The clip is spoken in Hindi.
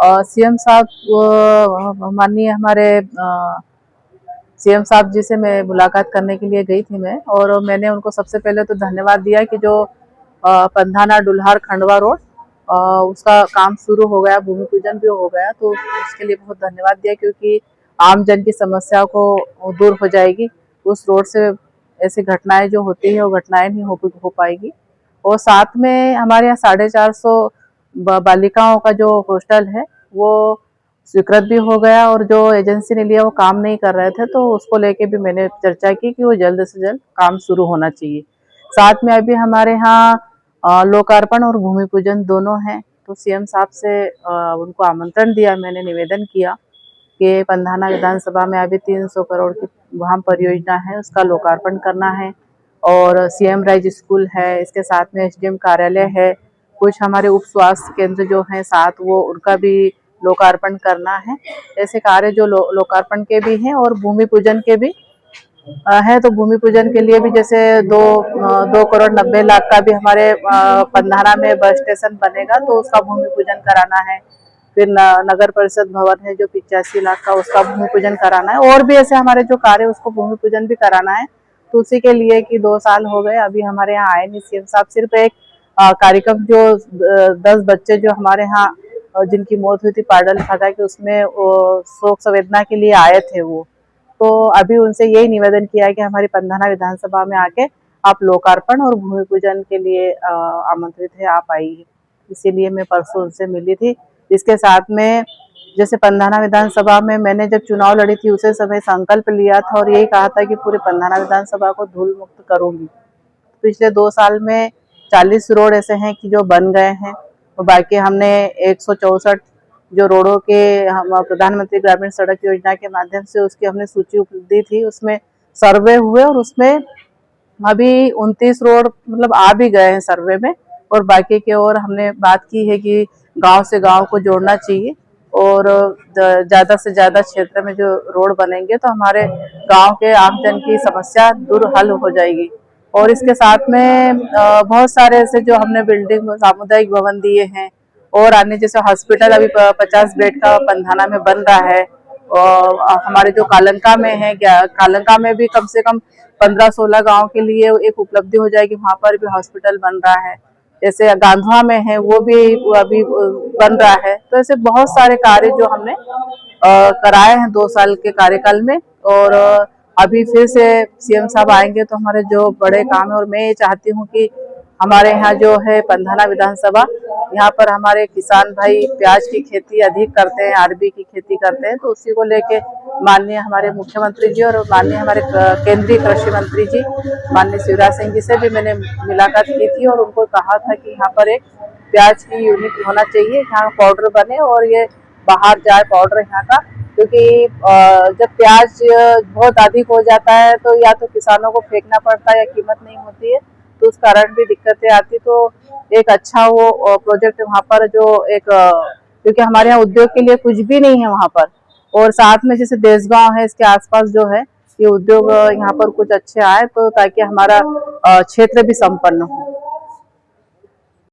सीएम साहब, माननीय हमारे सीएम साहब जी से मैं मुलाकात करने के लिए गई थी मैं, और मैंने उनको सबसे पहले तो धन्यवाद दिया कि जो पंधाना डुल्हार खंडवा रोड उसका काम शुरू हो गया, भूमि पूजन भी हो गया, तो उसके लिए बहुत धन्यवाद दिया, क्योंकि आम जन की समस्या को दूर हो जाएगी। उस रोड से ऐसी घटनाएं जो होती है वो घटनाएं नहीं हो पाएगी। और साथ में हमारे यहाँ 450 बालिकाओं का जो हॉस्टल है वो स्वीकृत भी हो गया, और जो एजेंसी ने लिया वो काम नहीं कर रहे थे, तो उसको लेके भी मैंने चर्चा की कि वो जल्द से जल्द काम शुरू होना चाहिए। साथ में अभी हमारे यहाँ लोकार्पण और भूमि पूजन दोनों हैं, तो सीएम साहब से उनको आमंत्रण दिया, मैंने निवेदन किया कि पंधाना विधानसभा में अभी 300 करोड़ की वहाँ परियोजना है, उसका लोकार्पण करना है। और सीएम राइज स्कूल है, इसके साथ में एसडीएम कार्यालय है, कुछ हमारे उप स्वास्थ्य केंद्र जो हैं साथ, वो उनका भी लोकार्पण करना है। ऐसे कार्य जो लोकार्पण के भी हैं और भूमि पूजन के भी है। तो भूमि पूजन के लिए भी जैसे 2 करोड़ 90 लाख का भी हमारे पंधाना में बस स्टेशन बनेगा, तो उसका भूमि पूजन कराना है। फिर नगर परिषद भवन है जो 85 लाख का, उसका भूमि पूजन कराना है। और भी ऐसे हमारे जो कार्य उसको भूमि पूजन भी कराना है। तो उसी के लिए कि 2 साल हो गए अभी हमारे यहाँ आए नहीं सीएम साहब। सिर्फ एक कार्यक्रम जो 10 बच्चे जो हमारे यहाँ जिनकी मौत हुई थी पाडल फाटा के, उसमें शोक संवेदना के लिए आए थे वो। तो अभी उनसे यही निवेदन किया है कि हमारी पंधाना विधानसभा में आके आप लोकार्पण और भूमि पूजन के लिए आमंत्रित है, आप आइए। इसीलिए मैं परसों उनसे मिली थी। इसके साथ में जैसे पंधाना विधानसभा में मैंने जब चुनाव लड़ी थी उसे समय संकल्प लिया था और यही कहा था कि पूरे पंधाना विधानसभा को धूल मुक्त करूंगी। पिछले 2 साल में 40 रोड ऐसे हैं कि जो बन गए हैं, और बाकी हमने 164 जो रोडों के हम प्रधानमंत्री ग्रामीण सड़क योजना के माध्यम से उसकी हमने सूची दी थी, उसमें सर्वे हुए और उसमें अभी 29 रोड मतलब आ भी गए हैं सर्वे में। और बाकी के और हमने बात की है कि गांव से गांव को जोड़ना चाहिए, और ज़्यादा से ज़्यादा क्षेत्र में जो रोड बनेंगे तो हमारे गांव के आमजन की समस्या दूर हल हो जाएगी। और इसके साथ में बहुत सारे ऐसे जो हमने बिल्डिंग सामुदायिक भवन दिए हैं, और अन्य जैसे हॉस्पिटल अभी 50 बेड का पंधाना में बन रहा है। और हमारे जो कालंका में है, कालंका में भी कम से कम 15-16 गांव के लिए एक उपलब्धि हो जाएगी, वहां पर भी हॉस्पिटल बन रहा है। जैसे गांधवा में है वो भी अभी बन रहा है। तो ऐसे बहुत सारे कार्य जो हमने कराए हैं 2 साल के कार्यकाल में। और अभी फिर से सीएम साहब आएंगे तो हमारे जो बड़े काम है, और मैं ये चाहती हूँ कि हमारे यहाँ जो है पंधाना विधानसभा, यहाँ पर हमारे किसान भाई प्याज की खेती अधिक करते हैं, अरबी की खेती करते हैं, तो उसी को लेके माननीय हमारे मुख्यमंत्री जी और माननीय हमारे केंद्रीय कृषि मंत्री जी माननीय शिवराज सिंह जी से भी मैंने मुलाकात की थी, और उनको कहा था कि यहाँ पर एक प्याज की यूनिट होना चाहिए, यहाँ पाउडर बने और ये बाहर जाए पाउडर यहाँ का। क्योंकि जब प्याज बहुत अधिक हो जाता है तो या तो किसानों को फेंकना पड़ता है या कीमत नहीं होती है, तो उस कारण भी दिक्कतें आती। तो एक अच्छा वो प्रोजेक्ट वहाँ पर जो एक क्योंकि हमारे यहाँ उद्योग के लिए कुछ भी नहीं है वहाँ पर, और साथ में जैसे देशगांव है इसके आसपास जो है ये उद्योग यहाँ पर कुछ अच्छे आए, तो ताकि हमारा क्षेत्र भी संपन्न हो।